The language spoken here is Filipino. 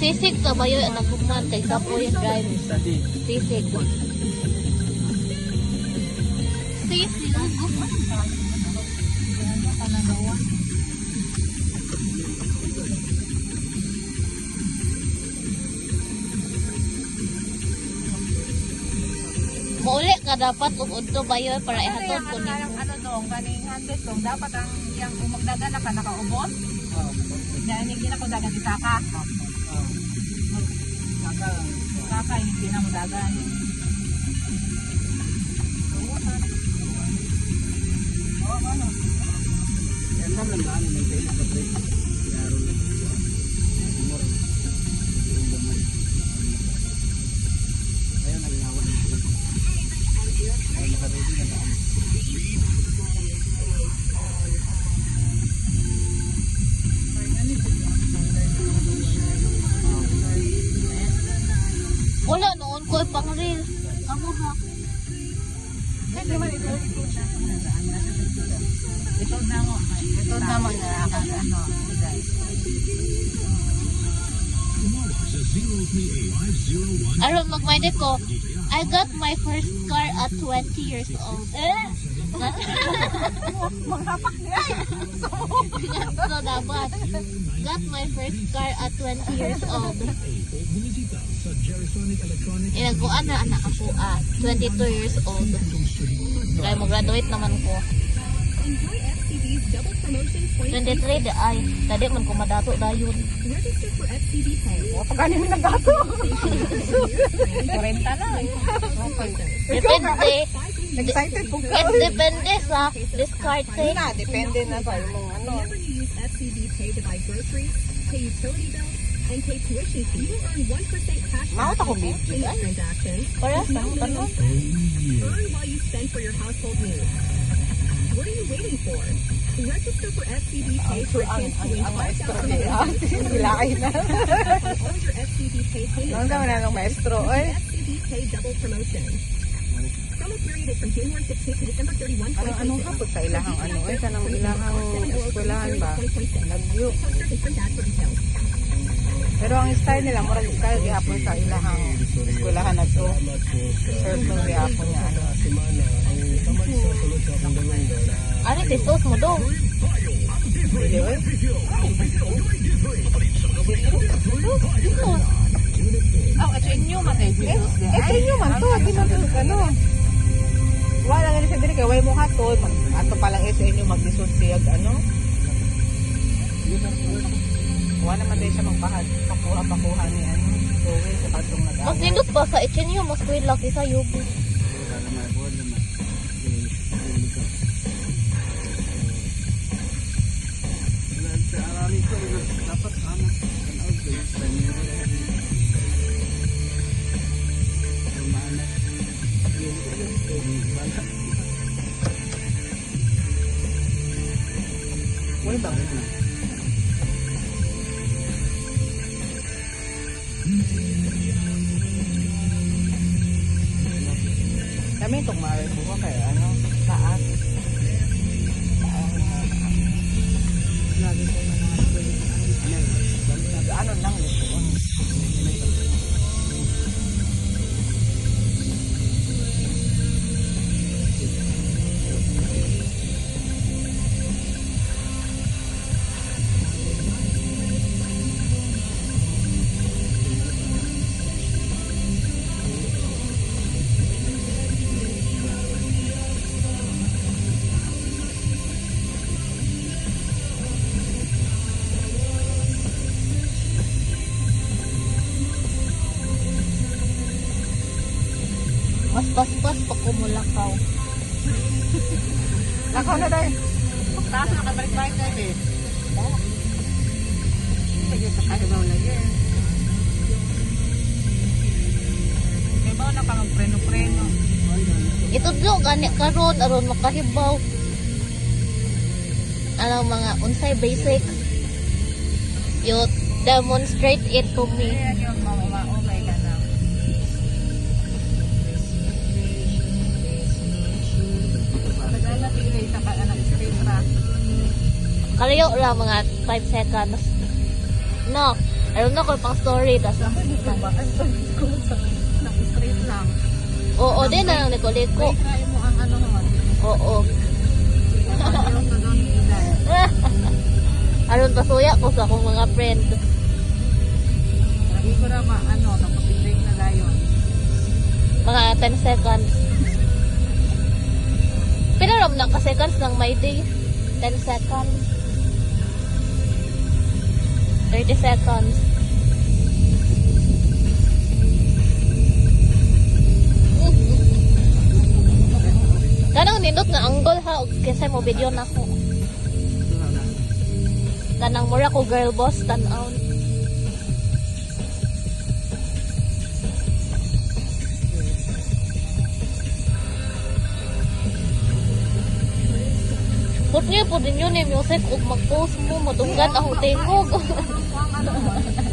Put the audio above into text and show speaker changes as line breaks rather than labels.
Sisig ka ba yun? Anak kuman kay Kapoy drive. Sisig. Sisig. Mauli ka dapat udto ba yun para ihatod ko ni.
Ano dong, kaning handed dong, dapat ang yang umagdagan na ka nakaubos. Hindi na ko dagan si Saka. Saka, hindi na mo dagan.
Wala noon ko pang reel. Amo ha.
Ito na mo. Ito na mo na ano.
Aron magmayde ko. I got my first car at 20 years old. So dapat. Got my first car at 20 years old. Inaguan na anak ako 22 years old. Kaya mag-graduate naman ko. 23 de ay. Tadi man ko madato dayon.
Pagkani mo nagato. 40 lang.
Depende.
Excited po ka.
It depende sa discard
Yun na, depende na sa imong ano. Maot ako, baby.
para sa ano?
What are you waiting for? Register for SCB Pay for a chance to win $5,000.
Bilay na.
All your SCB Pay payments.
Ano naman na ng maestro, oy?
SCB Pay double promotion. Promo period is from January 16th to December 31, 2026.
Anong hapot sa ilahang ano, eh? Kanang ilahang eskwelahan ba? Lagyo. Pero ang style nila, murag style gihapon sa ilahang eskwelahan na to. Serve ng gihapon niya, ano.
Ari tesos mo do.
Pwede, oy?
Ito inyo man eh.
Ito nyo man to, di man to, ano. Wala nga sa dili kay way mo hatod, ato palang sa inyo maglisod siya ano. Wala naman din siya magpahad, pakuha ni ano. Gawin sa katong nag-aaral.
Mas nindot ba sa ichinyo mas kuwi laki sa yubo.
Wala bakit na? Kami itong mahal ko kaya ano, taas. Lagi ko na ano lang ito.
Mas paspas pa ko mulakaw.
Lakaw na dahil. Taas na kabalik-balik na eh. Lagi sa kalimaw na yan. pa magpreno-preno.
Itudlo gani karon aron makahibaw. Alang mga unsay basic. You demonstrate it to me.
Kaya yung mamaumay ka na. Tagal na tigay sa straight track.
Kalayo lang mga 5 seconds. No. I don't know kung pang story. Tas,
Straight lang.
oo, din na lang liko-liko.
Try mo ang ano mo.
Oo.
Ayaw sa doon ilan.
Aron pasuya ko sa akong mga friend.
Lagi ko na nakapag-break na gayon.
Mga 10 seconds. Pila ram na ka seconds ng my day? 10 seconds. 30 seconds. Kanang nindot na angle ha, og kasi mo video na ko. Kanang mura ko girl boss tan-aw. Put niyo po din yun yung music ug mag-post mo, madunggan ako tingog.
Ang ano mo.